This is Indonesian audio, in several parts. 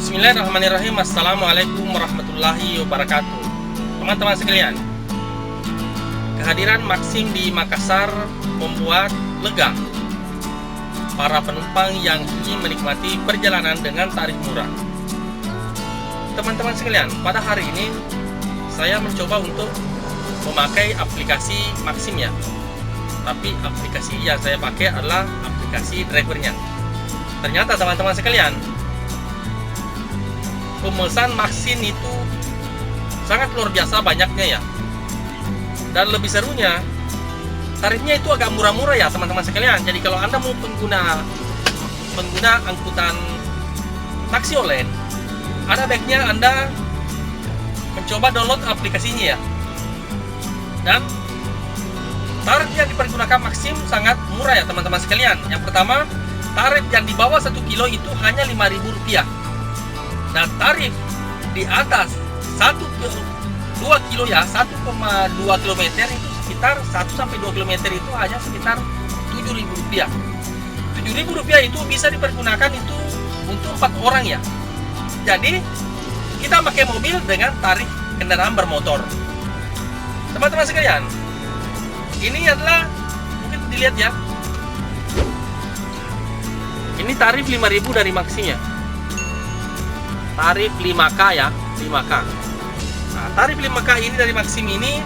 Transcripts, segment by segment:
Bismillahirrahmanirrahim. Assalamualaikum warahmatullahi wabarakatuh. Teman-teman sekalian, kehadiran Maxim di Makassar membuat lega para penumpang yang ingin menikmati perjalanan dengan tarif murah. Teman-teman sekalian, pada hari ini saya mencoba untuk memakai aplikasi Maxim ya. Tapi aplikasi yang saya pakai adalah aplikasi drivernya. Ternyata teman-teman sekalian, pemesan Maxim itu sangat luar biasa banyaknya ya. Dan lebih serunya, tarifnya itu agak murah-murah ya teman-teman sekalian. Jadi kalau Anda mau pengguna angkutan taksi online, ada baiknya Anda mencoba download aplikasinya ya. Dan tarif yang dipergunakan Maxim sangat murah ya teman-teman sekalian. Yang pertama, tarif yang di bawah 1 kilo itu hanya Rp5.000. Dan tarif di atas 2 kilo ya, 1,2 km itu sekitar 1-2 km itu hanya sekitar Rp7.000. Rp7.000 itu bisa dipergunakan itu untuk 4 orang ya. Jadi kita pakai mobil dengan tarif kendaraan bermotor. Teman-teman sekalian, ini adalah, mungkin dilihat ya, ini tarif 5.000 dari Maxim ya. Tarif 5K ya, 5K. Nah, tarif 5K ini dari Maxim ini,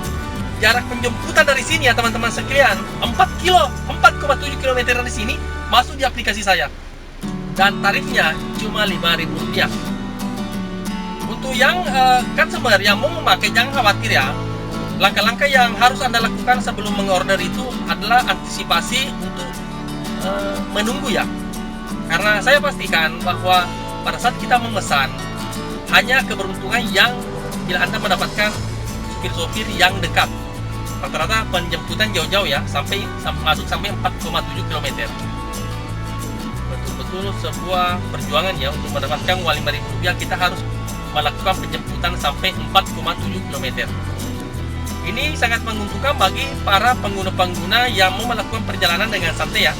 jarak penjemputan dari sini ya teman-teman sekalian, 4,7 km dari sini masuk di aplikasi saya. Dan tarifnya cuma Rp5.000. Untuk yang customer yang mau memakai, jangan khawatir ya. Langkah-langkah yang harus Anda lakukan sebelum mengorder itu adalah antisipasi untuk menunggu ya. Karena saya pastikan bahwa pada saat kita memesan, hanya keberuntungan yang bila Anda mendapatkan sopir-sopir yang dekat. Rata-rata penjemputan jauh-jauh ya, masuk sampai 4,7 km. Betul-betul sebuah perjuangan ya untuk mendapatkan uang Rp5.000. Kita harus melakukan penjemputan sampai 4,7 km. Ini sangat menguntungkan bagi para pengguna-pengguna yang mau melakukan perjalanan dengan santai ya,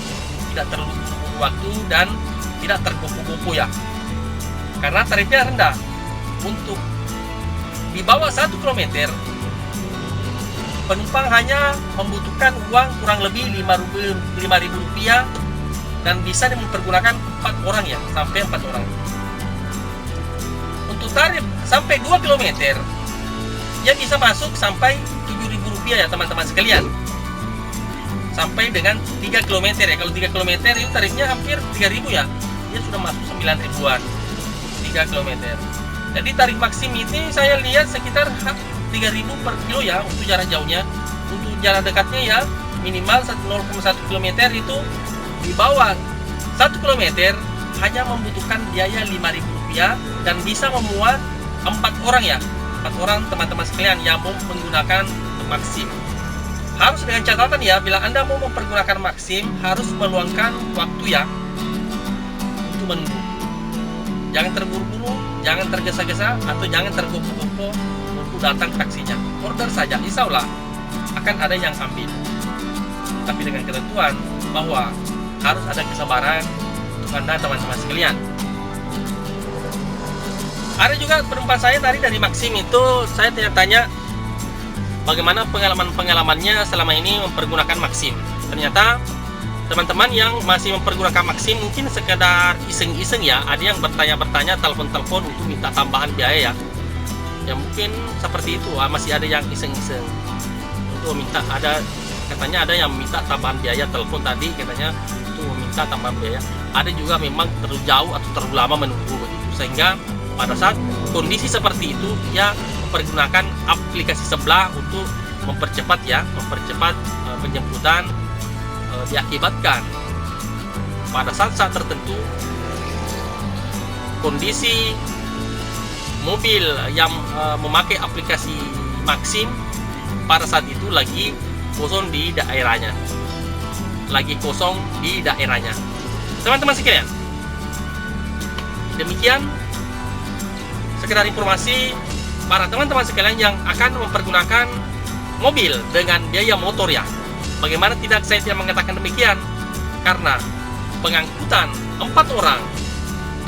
tidak terlalu waktu dan tidak tergopoh-gopoh ya. Karena tarifnya rendah. Untuk di bawah 1 km, penumpang hanya membutuhkan uang kurang lebih Rp5.000 dan bisa mempergunakan 4 orang ya, sampai 4 orang. Untuk tarif sampai 2 km, dia bisa masuk sampai Rp7.000 ya teman-teman sekalian. Sampai dengan 3 km ya. Kalau 3 km itu tarifnya hampir Rp3.000 ya. Dia sudah masuk Rp9.000-an 3 km. Jadi tarif Maxim ini saya lihat sekitar Rp3.000 per kilo ya untuk jarak jauhnya. Untuk jarak dekatnya ya minimal 0,1 km itu di bawah 1 km hanya membutuhkan biaya Rp5.000 dan bisa memuat 4 orang ya. 4 orang teman-teman sekalian yang mau menggunakan Maxim. Harus dengan catatan ya, bila Anda mau mempergunakan Maxim harus meluangkan waktu ya untuk menunggu. Jangan terburu-buru, jangan tergesa-gesa, atau jangan tergopoh-gopoh untuk datang ke taksinya. Order saja, insya Allah akan ada yang ambil. Tapi dengan ketentuan bahwa harus ada kesabaran untuk Anda teman-teman sekalian. Ada juga penumpang saya tadi dari Maxim itu, saya tanya bagaimana pengalamannya selama ini mempergunakan Maxim. Ternyata teman-teman yang masih mempergunakan Maxim mungkin sekedar iseng-iseng ya, ada yang bertanya-bertanya, telepon-telepon untuk minta tambahan biaya ya. Ya mungkin seperti itu, masih ada yang iseng-iseng untuk minta, katanya ada yang minta tambahan biaya telepon tadi, katanya untuk meminta tambahan biaya. Ada juga memang terlalu jauh atau terlalu lama menunggu begitu, sehingga pada saat kondisi seperti itu ya mempergunakan aplikasi sebelah untuk mempercepat penjemputan. Diakibatkan pada saat-saat tertentu kondisi mobil yang memakai aplikasi Maxim pada saat itu lagi kosong di daerahnya, teman-teman sekalian. Demikian sekedar informasi para teman-teman sekalian yang akan mempergunakan mobil dengan biaya motor ya. Bagaimana tidak saya tidak mengatakan demikian? Karena pengangkutan 4 orang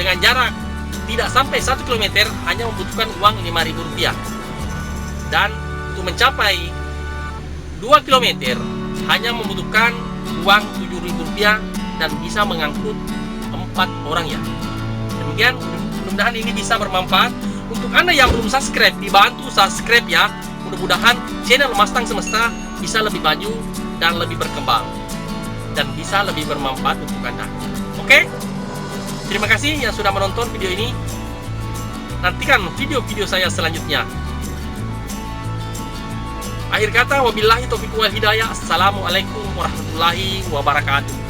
dengan jarak tidak sampai 1 km hanya membutuhkan uang Rp5.000. Dan untuk mencapai 2 km hanya membutuhkan uang Rp7.000 dan bisa mengangkut 4 orang ya. Demikian, mudah-mudahan ini bisa bermanfaat. Untuk Anda yang belum subscribe, dibantu subscribe ya. Mudah-mudahan channel Mustang Semesta bisa lebih maju dan lebih berkembang dan bisa lebih bermanfaat untuk Anda. Oke? Terima kasih yang sudah menonton video ini. Nantikan video-video saya selanjutnya. Akhir kata, wabillahi taufiq wal hidayah. Assalamualaikum warahmatullahi wabarakatuh.